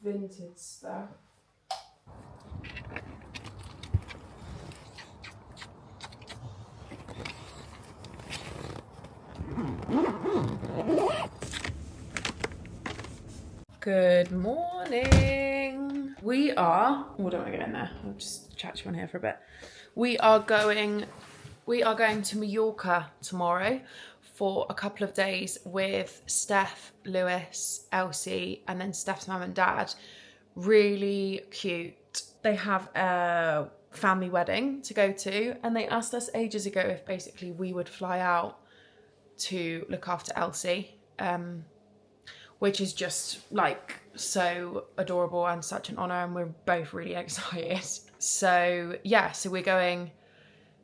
vintage stuff. Good morning. We are, oh, don't want to go in there. I'll just chat to you on here for a bit. We are going to Mallorca tomorrow for a couple of days with Steph, Lewis, Elsie, and then Steph's mum and dad. Really cute. They have a family wedding to go to, and they asked us ages ago if basically we would fly out to look after Elsie, which is just like so adorable and such an honour, and we're both really excited. So yeah, so we're going,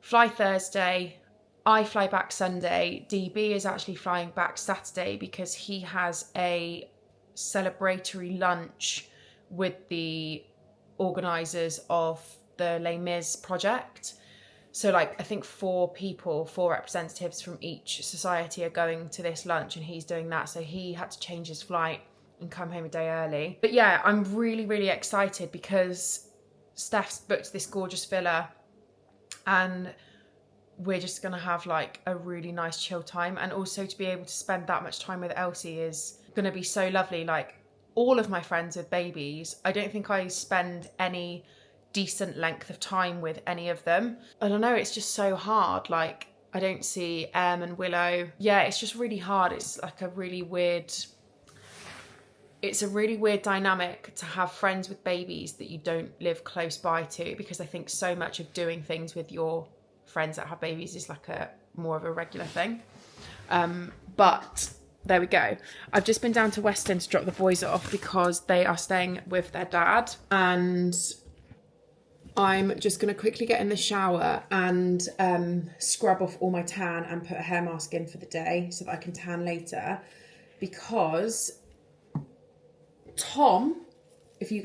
fly Thursday, I fly back Sunday. DB is actually flying back Saturday because he has a celebratory lunch with the organisers of the Les Mis project. So like, I think 4 representatives from each society are going to this lunch, and he's doing that. So he had to change his flight and come home a day early. But yeah, I'm really, really excited because Steph's booked this gorgeous villa, and we're just gonna have like a really nice chill time. And also to be able to spend that much time with Elsie is gonna be so lovely. Like, all of my friends with babies, I don't think I spend any decent length of time with any of them. I don't know, it's just so hard. Like, I don't see Em and Willow. Yeah, it's just really hard. It's like a really weird dynamic to have friends with babies that you don't live close by to, because I think so much of doing things with your friends that have babies is like a more of a regular thing. But there we go. I've just been down to Weston to drop the boys off because they are staying with their dad, and I'm just going to quickly get in the shower and scrub off all my tan and put a hair mask in for the day so that I can tan later. Because Tom,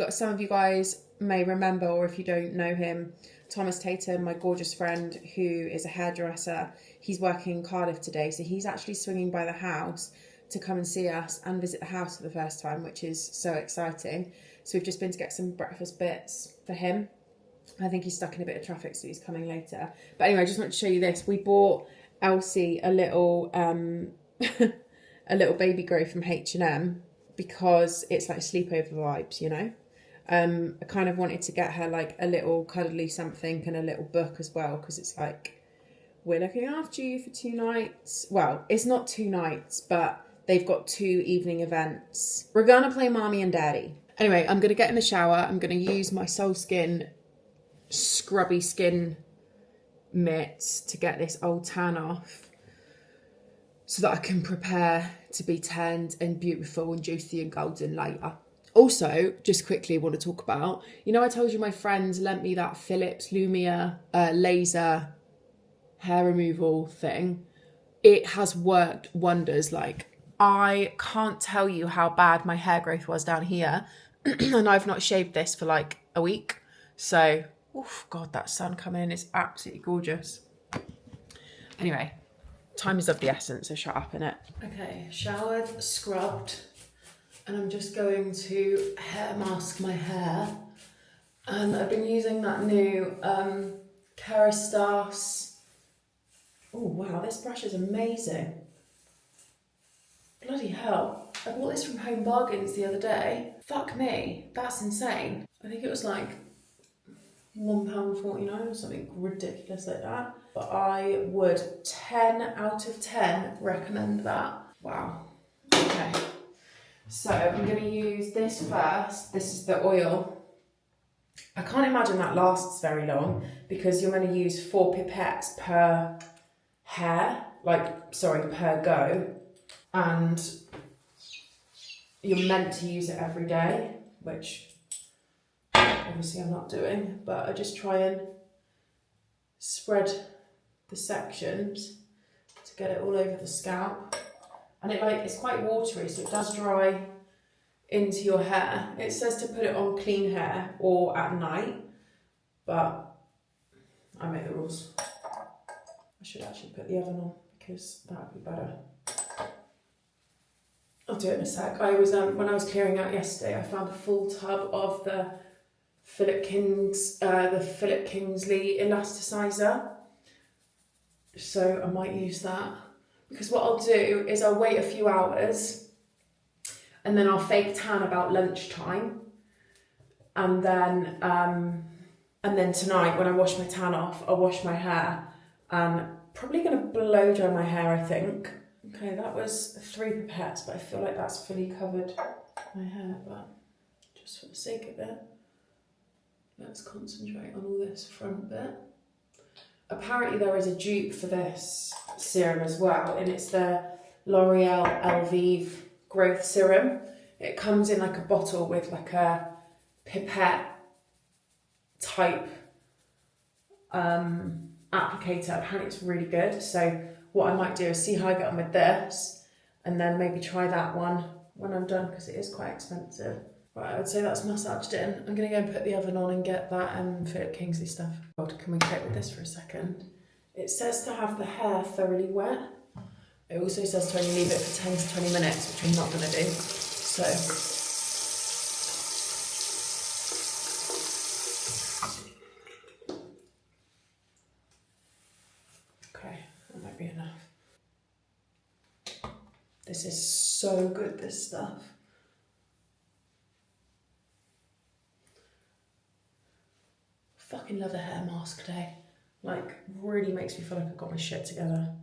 some of you guys may remember, or if you don't know him, Thomas Tatum, my gorgeous friend who is a hairdresser, he's working in Cardiff today. So he's actually swinging by the house to come and see us and visit the house for the first time, which is so exciting. So we've just been to get some breakfast bits for him. I think he's stuck in a bit of traffic, so he's coming later. But anyway, I just want to show you this. We bought Elsie a little a little baby grow from H&M because it's like sleepover vibes, you know. I kind of wanted to get her like a little cuddly something and a little book as well, because it's like, we're looking after you for 2 nights. Well, it's not 2 nights, but they've got 2 evening events. We're gonna play mommy and daddy. Anyway, I'm gonna get in the shower. I'm gonna use my Soul Skin scrubby skin mitts to get this old tan off so that I can prepare to be tanned and beautiful and juicy and golden later. Also, just quickly want to talk about, you know, I told you my friends lent me that Philips Lumia laser hair removal thing. It has worked wonders. Like, I can't tell you how bad my hair growth was down here and I've not shaved this for like a week. So, oof, God, that sun coming in is absolutely gorgeous. Anyway, time is of the essence, so shut up, innit? Okay, showered, scrubbed, and I'm just going to hair mask my hair. And I've been using that new Kerastase. Oh, wow, this brush is amazing. Bloody hell. I bought this from Home Bargains the other day. Fuck me, that's insane. I think it was like £1.49 or something ridiculous like that. But I would 10 out of 10 recommend that. Wow. Okay. So I'm going to use this first. This is the oil. I can't imagine that lasts very long because you're going to use 4 pipettes per hair, per go. And you're meant to use it every day, which obviously I'm not doing, but I just try and spread the sections to get it all over the scalp. And it's quite watery, so it does dry into your hair. It says to put it on clean hair or at night, but I make the rules. I should actually put the oven on because that would be better. Oh, I'll do it in a sec. I was when I was clearing out yesterday, I found a full tub of the Philip Kingsley elasticizer. So I might use that, because what I'll do is I'll wait a few hours and then I'll fake tan about lunchtime, and then tonight when I wash my tan off, I'll wash my hair and probably going to blow dry my hair, I think. Okay, that was 3 pipettes, but I feel like that's fully covered my hair, but just for the sake of it, let's concentrate on all this front bit. Apparently there is a dupe for this serum as well, and it's the L'Oreal Elvive Growth Serum. It comes in like a bottle with like a pipette type applicator. Apparently it's really good. So what I might do is see how I get on with this, and then maybe try that one when I'm done, because it is quite expensive. Right, I would say that's massaged in. I'm going to go and put the oven on and get that Philip Kingsley stuff. God, can we cope with this for a second? It says to have the hair thoroughly wet. It also says to only leave it for 10 to 20 minutes, which I'm not going to do. So, okay, that might be enough. This is so good, this stuff. Fucking love the hair mask today. Like, really makes me feel like I've got my shit together.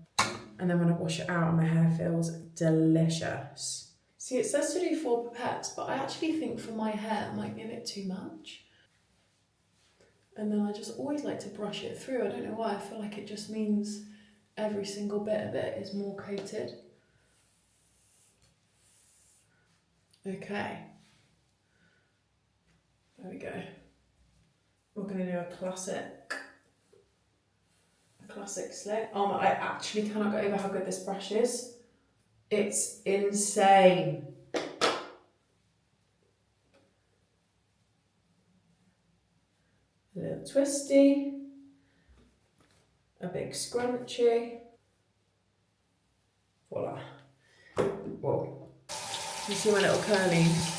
And then when I wash it out, my hair feels delicious. See, it says to do 4 pipettes, but I actually think for my hair it might be a bit too much. And then I just always like to brush it through. I don't know why, I feel like it just means every single bit of it is more coated. Okay. There we go. We're going to do a classic slick. Oh my, I actually cannot get over how good this brush is. It's insane. A little twisty, a big scrunchie. Voila. Whoa. You see my little curlies?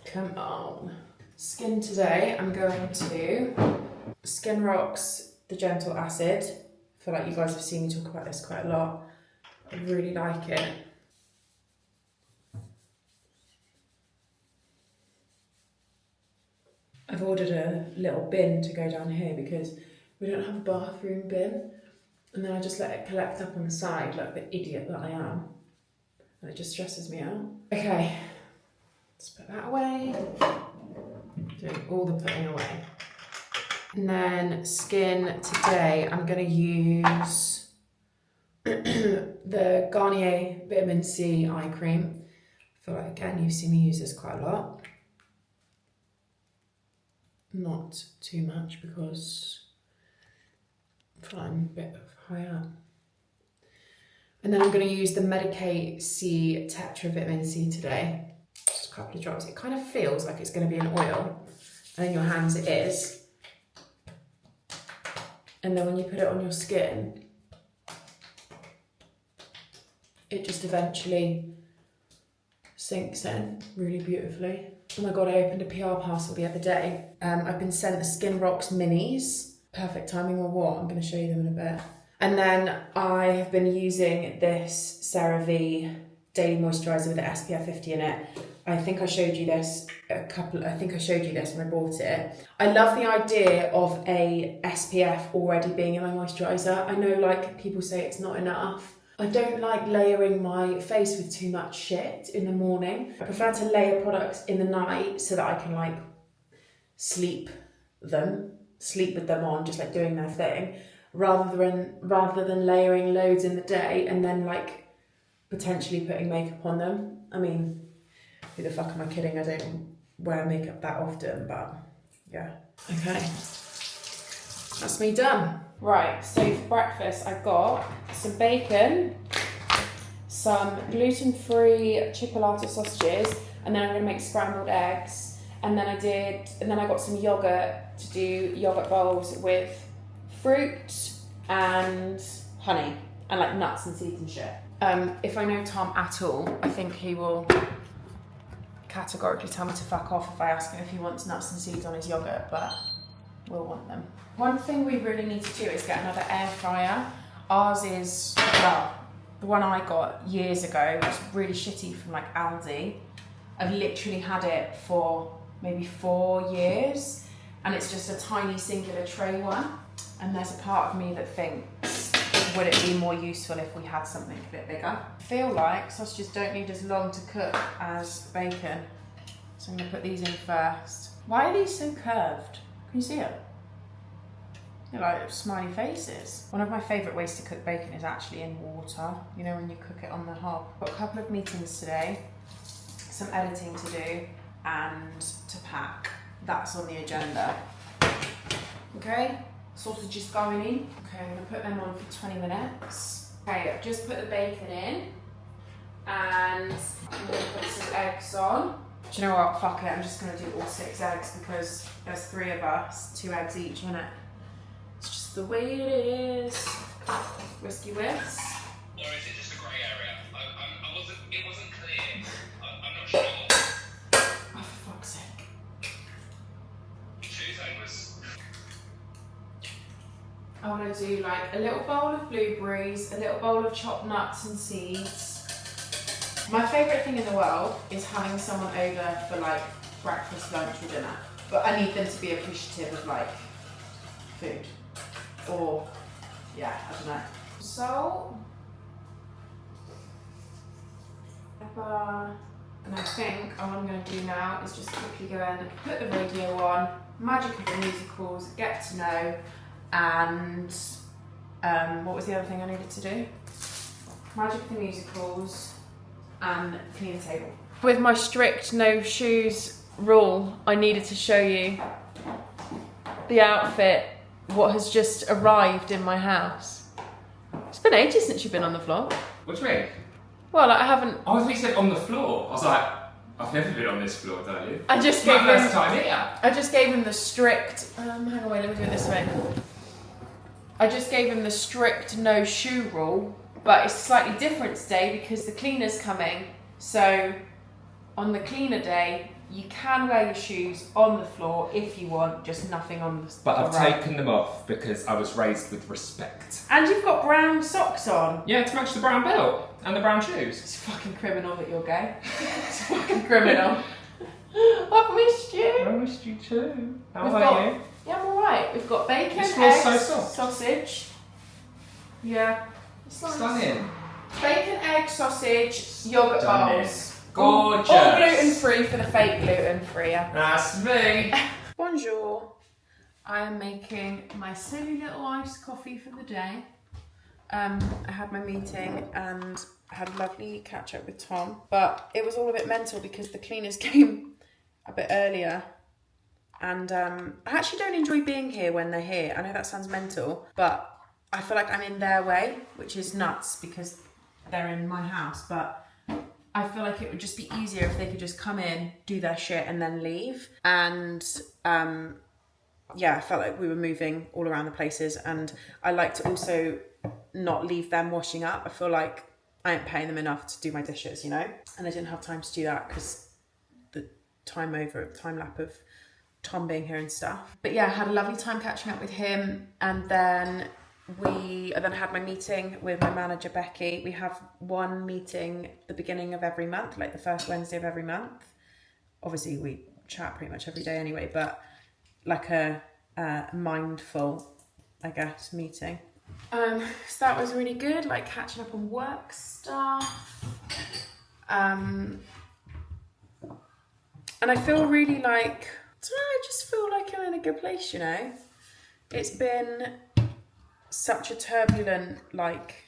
Come on. Skin today, I'm going to Skin Rocks the Gentle Acid. I feel like you guys have seen me talk about this quite a lot. I really like it. I've ordered a little bin to go down here because we don't have a bathroom bin. And then I just let it collect up on the side like the idiot that I am. And it just stresses me out. Okay, let's put that away. Doing all the putting away. And then skin today, I'm going to use the Garnier Vitamin C Eye Cream. I feel like, again, you've seen me use this quite a lot. Not too much because I feel like I'm a bit high up. And then I'm going to use the Medicate C Tetra Vitamin C today. Just a couple of drops. It kind of feels like it's going to be an oil. And in your hands it is. And then when you put it on your skin, it just eventually sinks in really beautifully. Oh my God, I opened a PR parcel the other day. I've been sent the Skin Rocks minis. Perfect timing or what? I'm going to show you them in a bit. And then I have been using this CeraVe Daily Moisturiser with the SPF 50 in it. I think I showed you this when I bought it. I love the idea of a SPF already being in my moisturiser. I know like people say it's not enough. I don't like layering my face with too much shit in the morning. I prefer to layer products in the night so that I can like sleep with them on, just like doing their thing, rather than layering loads in the day and then like potentially putting makeup on them. I mean, who the fuck am I kidding? I don't wear makeup that often, but yeah. Okay, that's me done. Right, so for breakfast I've got some bacon, some gluten-free chipolata sausages, and then I'm gonna make scrambled eggs. And then I got some yogurt to do yogurt bowls with fruit and honey and like nuts and seeds and shit. If I know Tom at all, I think he will categorically tell me to fuck off if I ask him if he wants nuts and seeds on his yogurt, but we'll want them. One thing we really need to do is get another air fryer. Ours is, well, the one I got years ago was really shitty from like Aldi. I've literally had it for maybe 4 years, and it's just a tiny singular tray one. And there's a part of me that thinks, would it be more useful if we had something a bit bigger? I feel like sausages don't need as long to cook as bacon. So I'm gonna put these in first. Why are these so curved? Can you see it? They're like smiley faces. One of my favourite ways to cook bacon is actually in water. You know, when you cook it on the hob. Got a couple of meetings today, some editing to do, and to pack. That's on the agenda. Okay, sausages going in. Okay, I'm gonna put them on for 20 minutes. Okay, I've just put the bacon in, and I'm gonna put some eggs on. Do you know what? Fuck it, I'm just gonna do all 6 eggs because there's 3 of us, 2 eggs each, innit? It's just the way it is. Whiskey whips. Or is it just a grey area? It wasn't clear. I'm not sure. Oh, for fuck's sake. Tuesday was... I want to do like a little bowl of blueberries, a little bowl of chopped nuts and seeds. My favourite thing in the world is having someone over for like breakfast, lunch or dinner. But I need them to be appreciative of like food. Or, yeah, I don't know. So, and I think all I'm going to do now is just quickly go in, put the radio on, magic of the musicals, get to know, and what was the other thing I needed to do? Magic of the musicals and clean the table. With my strict no shoes rule, I needed to show you the outfit, what has just arrived in my house. It's been ages since you've been on the floor. What do you mean? Well, I haven't. Oh, I thought you said on the floor. I was like, I've never been on this floor, don't you? I just It's gave my him. first time here. I just gave him the strict. Hang on, wait. Let me do it this way. I just gave him the strict no shoe rule, but it's slightly different today because the cleaner's coming. So, on the cleaner day, you can wear your shoes on the floor if you want, just nothing on the But I've rug. taken them off because I was raised with respect. And you've got brown socks on. Yeah, to match the brown belt and the brown shoes. It's fucking criminal that you're gay. It's fucking criminal. I've missed you. I missed you too. How We've are got- you? Yeah, I'm alright. We've got bacon, This feels eggs, so soft. sausage. Yeah. It's nice. Stunning. Bacon, egg, sausage, yogurt Stunning. bowls. Gorgeous. All gluten-free for the fake gluten-free. That's me. Bonjour. I am making my silly little iced coffee for the day. I had my meeting and I had a lovely catch up with Tom, but it was all a bit mental because the cleaners came a bit earlier. And I actually don't enjoy being here when they're here. I know that sounds mental, but I feel like I'm in their way, which is nuts because they're in my house. But I feel like it would just be easier if they could just come in, do their shit and then leave. And yeah, I felt like we were moving all around the places, and I like to also not leave them washing up. I feel like I ain't paying them enough to do my dishes, you know? And I didn't have time to do that because the time lap of Tom being here and stuff. But yeah, I had a lovely time catching up with him, and then I then had my meeting with my manager Becky. We have one meeting the beginning of every month, like the first Wednesday of every month. Obviously we chat pretty much every day anyway, but like a mindful, I guess, meeting. So that was really good, like catching up on work stuff. And I feel really like, I just feel like I'm in a good place, you know? It's been such a turbulent like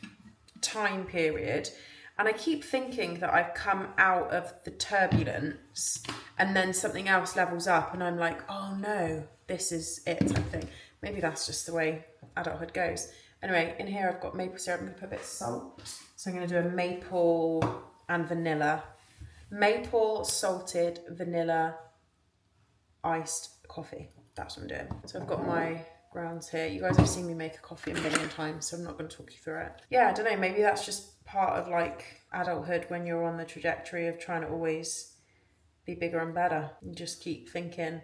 time period, and I keep thinking that I've come out of the turbulence and then something else levels up and I'm like, oh no, this is it type thing. Maybe that's just the way adulthood goes. Anyway, in here I've got maple syrup. I'm gonna put a bit of salt, so I'm gonna do a maple and vanilla, maple salted vanilla iced coffee. That's what I'm doing. So I've got my grounds here. You guys have seen me make a coffee a million times, so I'm not going to talk you through it. Yeah, I don't know, maybe that's just part of like adulthood when you're on the trajectory of trying to always be bigger and better. You just keep thinking,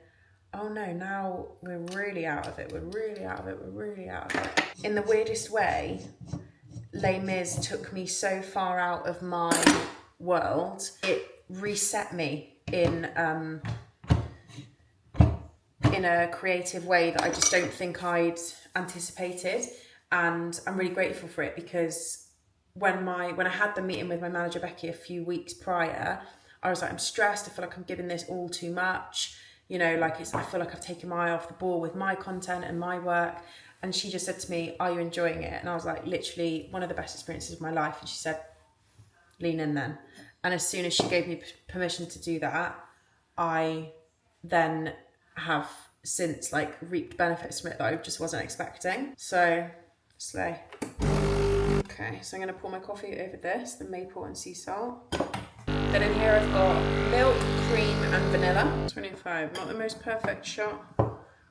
oh no, now we're really out of it, we're really out of it, we're really out of it. In the weirdest way, Les Mis took me so far out of my world, it reset me in a creative way that I just don't think I'd anticipated, and I'm really grateful for it, because when I had the meeting with my manager Becky a few weeks prior, I was like, I'm stressed, I feel like I'm giving this all too much, you know, like I feel like I've taken my eye off the ball with my content and my work. And she just said to me, are you enjoying it? And I was like, literally one of the best experiences of my life. And she said, lean in then. And as soon as she gave me permission to do that, I then have since like reaped benefits from it that I just wasn't expecting. So, slay. Okay, so I'm gonna pour my coffee over this, the maple and sea salt. Then in here I've got milk, cream and vanilla. 25, not the most perfect shot.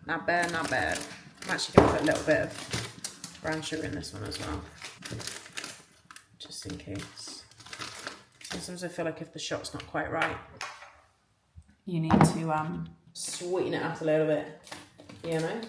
Not bad, not bad. I'm actually gonna put a little bit of brown sugar in this one as well, just in case. Sometimes I feel like if the shot's not quite right, you need to sweeten it up a little bit, you know?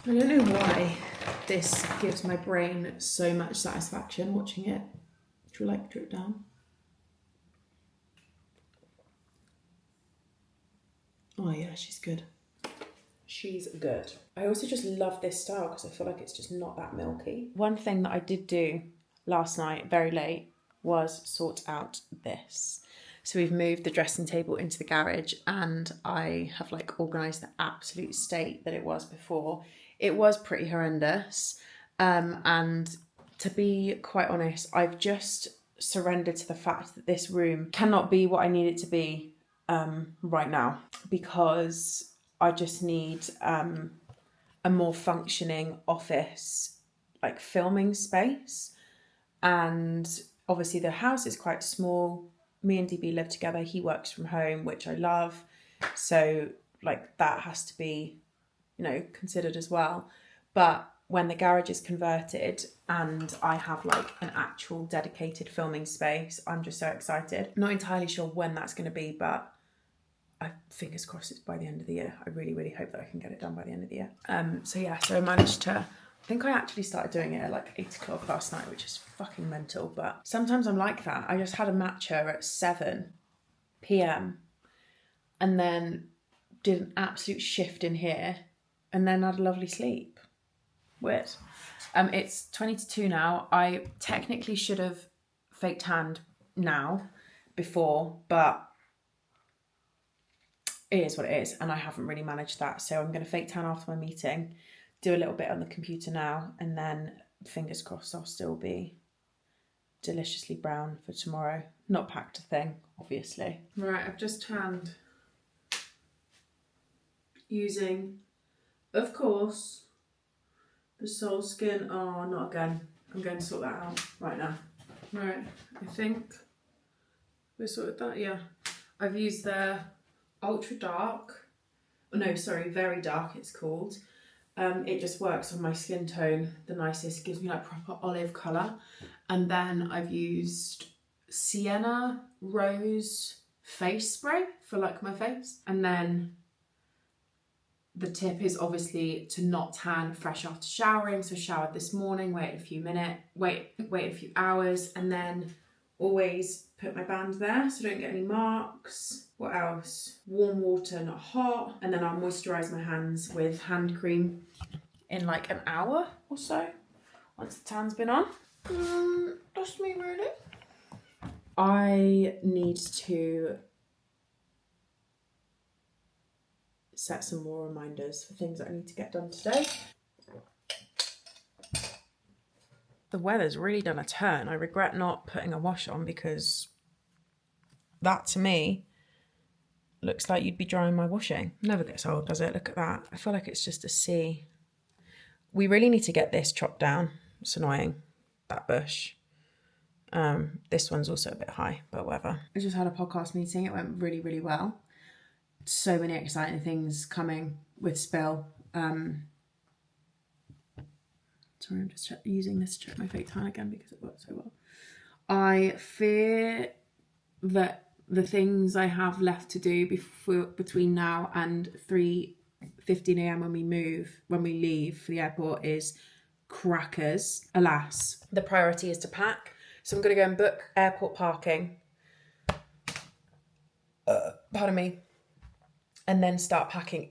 I don't know why this gives my brain so much satisfaction watching it. Do you like drip down? Oh yeah, she's good. She's good. I also just love this style because I feel like it's just not that milky. One thing that I did do last night, very late, was sort out this. So we've moved the dressing table into the garage, and I have like organised the absolute state that it was before. It was pretty horrendous. And to be quite honest, I've just surrendered to the fact that this room cannot be what I need it to be right now, because I just need a more functioning office, like filming space. And obviously the house is quite small. Me and DB live together. He works from home, which I love. So like that has to be, you know, considered as well. But when the garage is converted and I have like an actual dedicated filming space, I'm just so excited. Not entirely sure when that's going to be, but fingers crossed it's by the end of the year. I really, really hope that I can get it done by the end of the year. So yeah, so I managed to, I think I actually started doing it at like 8 o'clock last night, which is fucking mental. But sometimes I'm like that. I just had a matcha at 7 p.m. and then did an absolute shift in here and then had a lovely sleep. Weird. It's 20 to 2 now. I technically should have fake tanned now before, but it is what it is, and I haven't really managed that. So I'm going to fake tan after my meeting, do a little bit on the computer now, and then fingers crossed I'll still be deliciously brown for tomorrow. Not packed a thing, obviously. Right, I've just tanned using, of course, the Soul Skin. Oh, not again. I'm going to sort that out right now. Right, I think we sorted that, yeah. I've used the ultra dark, no, sorry, very dark it's called. It just works on my skin tone the nicest, gives me like proper olive colour. And then I've used Sienna Rose face spray for like my face. And then the tip is obviously to not tan fresh after showering. So showered this morning, wait a few minutes, wait a few hours, and then always put my band there so I don't get any marks. What else? Warm water, not hot. And then I'll moisturise my hands with hand cream in like an hour or so, once the tan's been on. That's me really. I need to set some more reminders for things that I need to get done today. The weather's really done a turn. I regret not putting a wash on because that to me looks like you'd be drying my washing. Never gets old, does it? Look at that. I feel like it's just a sea. We really need to get this chopped down. It's annoying, that bush. This one's also a bit high, but whatever. I just had a podcast meeting. It went really, really well. So many exciting things coming with Spill. Sorry, I'm just using this to check my fake tan again because it worked so well. I fear that the things I have left to do between now and 3:15 a.m. when we leave for the airport is crackers. Alas, the priority is to pack. So I'm going to go and book airport parking. Pardon me. And then start packing.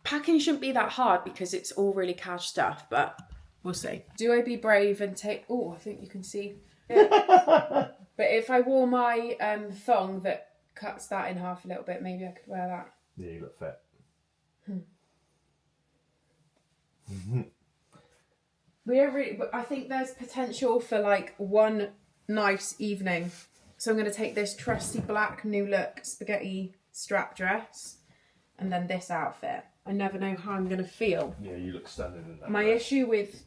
Packing shouldn't be that hard because it's all really cash stuff, but we'll see. Do I be brave and take... Oh, I think you can see... Yeah. But if I wore my thong that cuts that in half a little bit, maybe I could wear that. Yeah, you look fit. We don't really... I think there's potential for like one nice evening. So I'm going to take this trusty black New Look spaghetti strap dress and then this outfit. I never know how I'm going to feel. Yeah, you look stunning in that. My issue with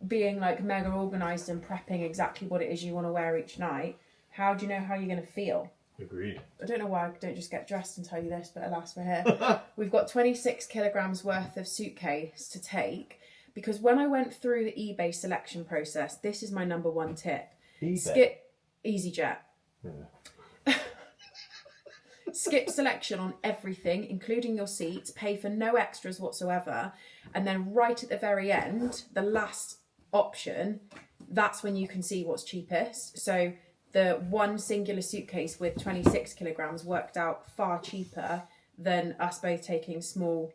being like mega organised and prepping exactly what it is you want to wear each night, how do you know how you're going to feel? Agreed. I don't know why I don't just get dressed and tell you this, but alas, we're here. We've got 26 kilograms worth of suitcase to take because when I went through the eBay selection process, this is my number one tip. eBay? Skip EasyJet. Yeah. Skip selection on everything, including your seats, pay for no extras whatsoever, and then right at the very end, the last option, that's when you can see what's cheapest. So the one singular suitcase with 26 kilograms worked out far cheaper than us both taking small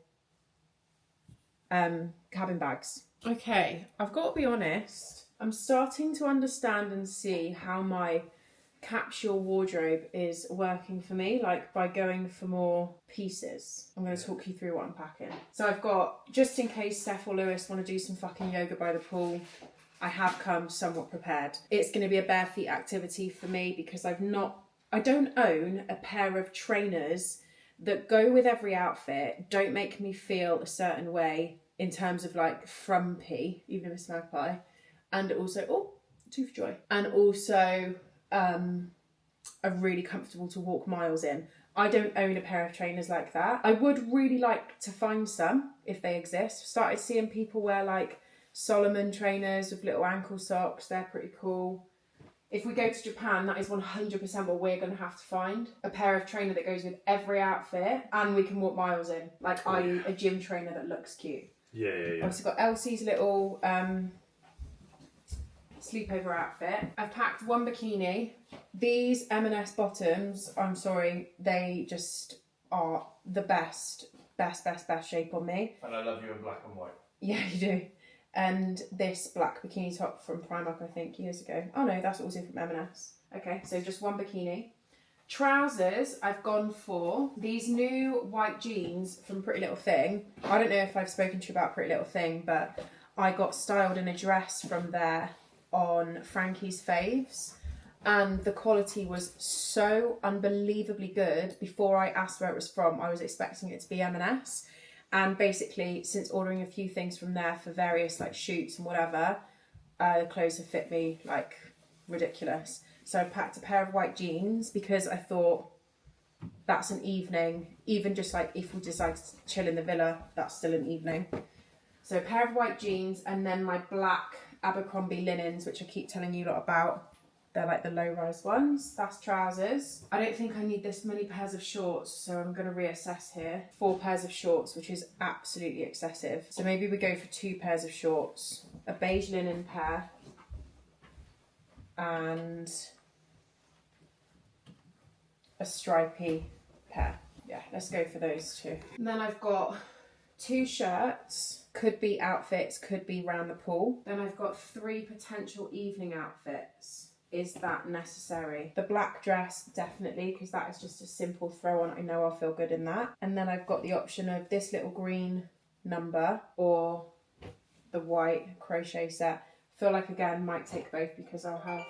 cabin bags. Okay, I've got to be honest, I'm starting to understand and see how my capsule wardrobe is working for me, like by going for more pieces. I'm going to talk you through what I'm packing. So I've got, just in case Steph or Lewis want to do some fucking yoga by the pool, I have come somewhat prepared. It's going to be a bare feet activity for me because I don't own a pair of trainers that go with every outfit, don't make me feel a certain way in terms of like frumpy, even if it's magpie, and also, tooth joy, and also are really comfortable to walk miles in. I don't own a pair of trainers like that. I would really like to find some if they exist. Started seeing people wear like Solomon trainers with little ankle socks. They're pretty cool. If we go to Japan, that is 100% what we're going to have to find. A pair of trainer that goes with every outfit and we can walk miles in. Like, i.e. a gym trainer that looks cute. Yeah. I've also got Elsie's little sleepover outfit. I've packed one bikini. These M&S bottoms, I'm sorry, they just are the best shape on me. And I love you in black and white. Yeah, you do. And this black bikini top from Primark, I think, years ago. Oh no, that's also from M&S. Okay, so just one bikini. Trousers, I've gone for these new white jeans from Pretty Little Thing. I don't know if I've spoken to you about Pretty Little Thing, but I got styled in a dress from there on Frankie's Faves, and the quality was so unbelievably good. Before I asked where it was from, I was expecting it to be M&S, and basically since ordering a few things from there for various like shoots and whatever, the clothes have fit me like ridiculous. So I packed a pair of white jeans because I thought that's an evening, even just like if we decide to chill in the villa, that's still an evening. So a pair of white jeans and then my black Abercrombie linens, which I keep telling you a lot about. They're like the low-rise ones. That's trousers. I don't think I need this many pairs of shorts, so I'm going to reassess here. 4 pairs of shorts, which is absolutely excessive. So maybe we go for 2 pairs of shorts, a beige linen pair, and a stripy pair. Yeah, let's go for those 2. And then I've got 2 shirts. Could be outfits, could be round the pool. Then I've got 3 potential evening outfits. Is that necessary? The black dress, definitely, because that is just a simple throw on. I know I'll feel good in that. And then I've got the option of this little green number or the white crochet set. feel like again might take both because I'll have,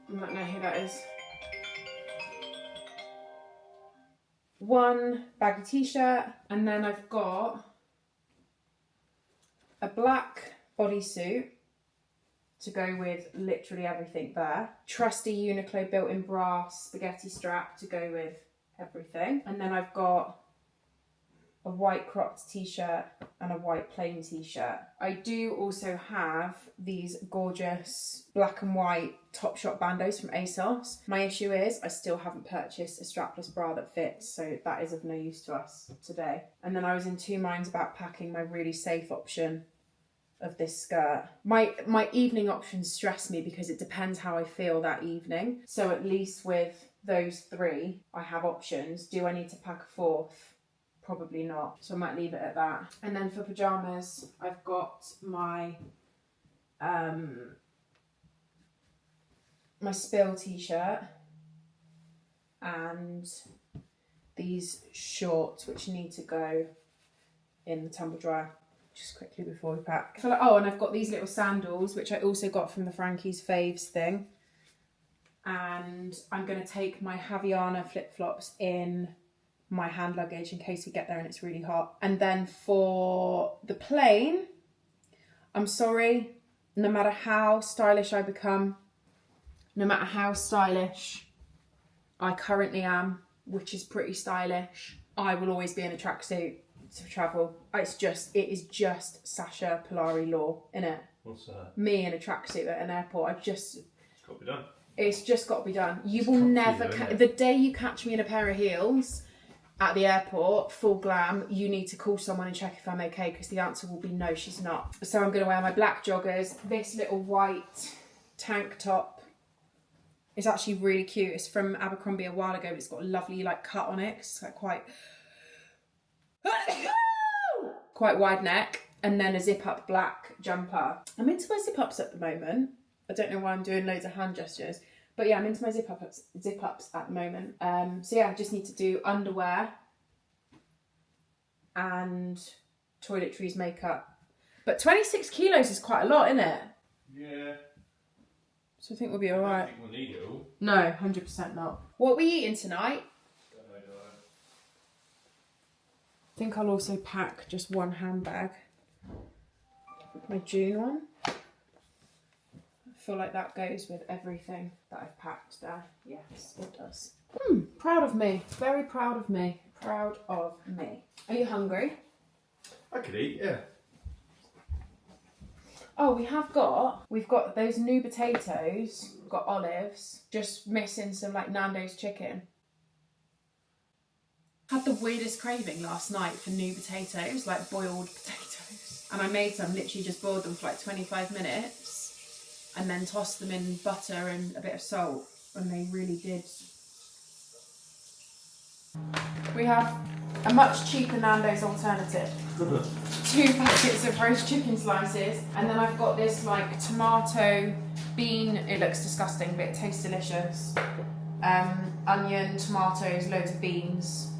I don't know who that is. One baggy t-shirt, and then I've got a black bodysuit to go with literally everything there. Trusty Uniqlo built-in bra spaghetti strap to go with everything. And then I've got a white cropped t-shirt and a white plain t-shirt. I do also have these gorgeous black and white Topshop bandos from ASOS. My issue is I still haven't purchased a strapless bra that fits, so that is of no use to us today. And then I was in two minds about packing my really safe option of this skirt. My evening options stress me because it depends how I feel that evening. So at least with those three, I have options. Do I need to pack a fourth? Probably not, so I might leave it at that. And then for pyjamas, I've got my my Spill t-shirt and these shorts which need to go in the tumble dryer just quickly before we pack. I feel like, oh, and I've got these little sandals which I also got from the Frankie's Faves thing, and I'm going to take my Havaiana flip-flops in my hand luggage in case we get there and it's really hot. And then for the plane, I'm sorry, no matter how stylish I become, no matter how stylish I currently am, which is pretty stylish, I will always be in a tracksuit to travel. It is just Sasha Polari law, innit? What's that? Me in a tracksuit at an airport. It's got to be done. It's just got to be done. You will never, the day you catch me in a pair of heels at the airport, full glam, you need to call someone and check if I'm okay, because the answer will be no, she's not. So I'm going to wear my black joggers. This little white tank top is actually really cute. It's from Abercrombie a while ago. It's got a lovely like cut on it. It's like quite wide neck, and then a zip up black jumper. I'm into my zip ups at the moment. I don't know why I'm doing loads of hand gestures. But yeah, I'm into my zip ups at the moment. So yeah, I just need to do underwear and toiletries, makeup. But 26 kilos is quite a lot, isn't it? Yeah. So I think we'll be all right. I think we'll need it all. No, 100% not. What are we eating tonight? I think I'll also pack just one handbag. My June one. I feel like that goes with everything that I've packed there. Yes, it does. Proud of me. Very proud of me. Proud of me. Are you hungry? I could eat, yeah. Oh, we've got those new potatoes. We've got olives. Just missing some like Nando's chicken. Had the weirdest craving last night for new potatoes, like boiled potatoes. And I made some, literally just boiled them for like 25 minutes. And then tossed them in butter and a bit of salt, and they really did. We have a much cheaper Nando's alternative. 2 packets of roast chicken slices, and then I've got this like tomato bean, it looks disgusting but it tastes delicious. Onion, tomatoes, loads of beans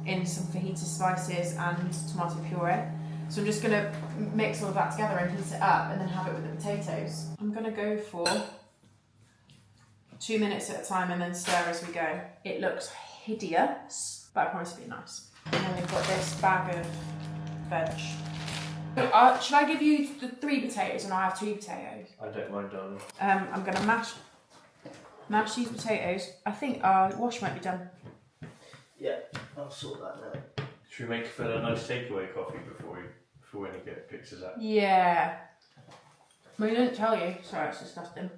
in some fajita spices and tomato puree. So I'm just going to mix all of that together and heat it up and then have it with the potatoes. I'm going to go for 2 minutes at a time and then stir as we go. It looks hideous, but I promise it'll be nice. And then we've got this bag of veg. Should I give you the 3 potatoes and I have 2 potatoes? I don't mind, darling. I'm going to mash these potatoes. I think wash might be done. Yeah, I'll sort that now. Should we make Phil a nice takeaway coffee before when he picks us up? Yeah. Well, he didn't tell you. Sorry, it's disgusting.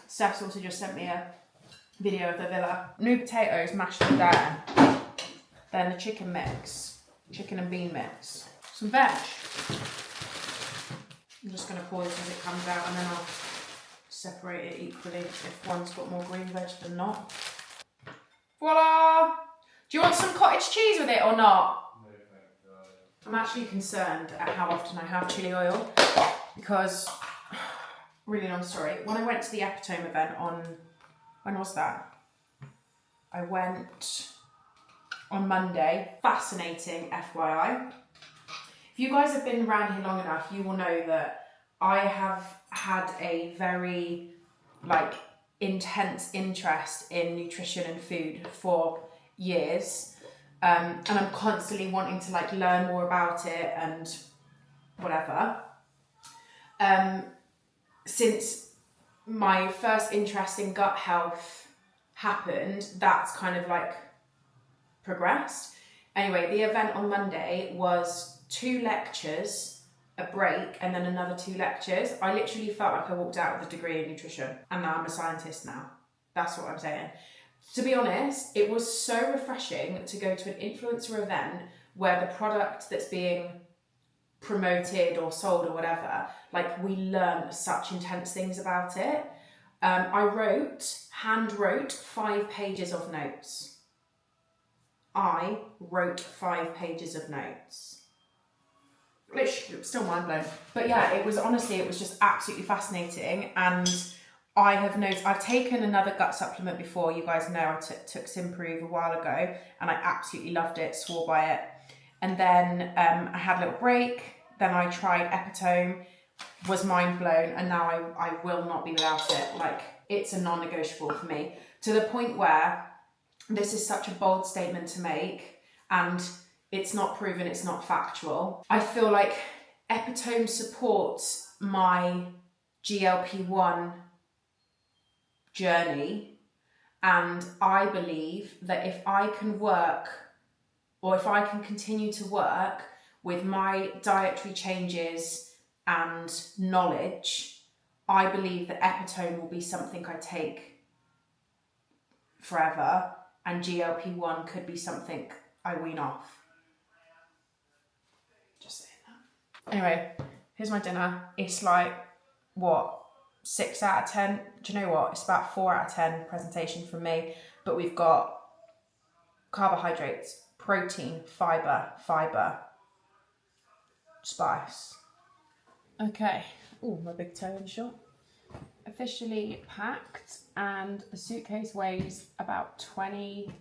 Steph's also just sent me a video of the villa. New potatoes mashed in there. Then the chicken mix. Chicken and bean mix. Some veg. I'm just going to pour this as it comes out and then I'll separate it equally if one's got more green veg than not. Voila! Do you want some cottage cheese with it or not? I'm actually concerned at how often I have chili oil because, really long story, when I went to the Epitome event when was that? I went on Monday, fascinating FYI. If you guys have been around here long enough, you will know that I have had a very like intense interest in nutrition and food for years, and I'm constantly wanting to like learn more about it and whatever. Since my first interest in gut health happened, that's kind of like progressed. Anyway, the event on Monday was 2 lectures, a break, and then another 2 lectures. I literally felt like I walked out with a degree in nutrition, and now I'm a scientist now. That's what I'm saying. To be honest, it was so refreshing to go to an influencer event where the product that's being promoted or sold or whatever, like we learn such intense things about it. I hand wrote 5 pages of notes. I wrote 5 pages of notes. Literally, it was still mind blown. But yeah, it was just absolutely fascinating. And I have noticed, I've taken another gut supplement before. You guys know I took Simprove a while ago, and I absolutely loved it, swore by it. And then I had a little break. Then I tried Epitome, was mind blown, and now I will not be without it. Like, it's a non-negotiable for me, to the point where this is such a bold statement to make, and it's not proven, it's not factual. I feel like Epitome supports my GLP-1 journey, and I believe that if I can work, or if I can continue to work with my dietary changes and knowledge, I believe that Epitome will be something I take forever, and GLP-1 could be something I wean off. Just saying that. Anyway, here's my dinner. It's like, what, 6 out of 10? Do you know what? It's about 4 out of 10 presentation from me. But we've got carbohydrates, protein, fibre, spice. Okay. Oh, my big toe in short. Officially packed, and the suitcase weighs about 20.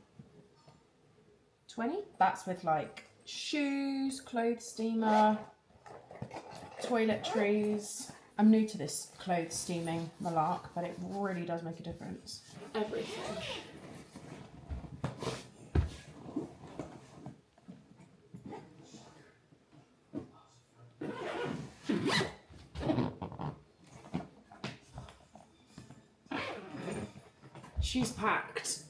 That's with like shoes, clothes steamer, toiletries. I'm new to this clothes steaming malark, but it really does make a difference. Everything. She's packed.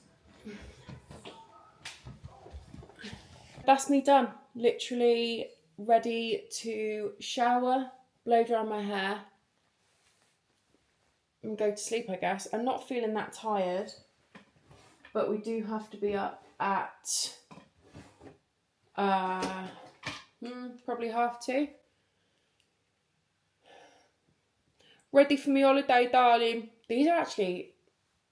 That's me done. Literally ready to shower, blow dry my hair, and go to sleep, I guess. I'm not feeling that tired, but we do have to be up at probably 2:30. Ready for my holiday, darling. These are actually,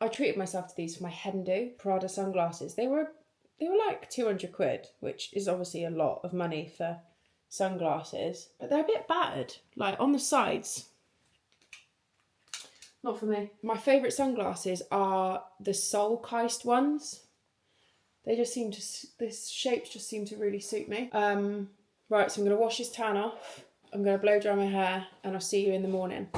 I treated myself to these for my head and do. Prada sunglasses. They were like 200 quid, which is obviously a lot of money for sunglasses, but they're a bit battered, like on the sides. Not for me. My favourite sunglasses are the soul-keist ones. They just seem to, this shapes just seem to really suit me. Right, so I'm going to wash this tan off. I'm going to blow dry my hair, and I'll see you in the morning.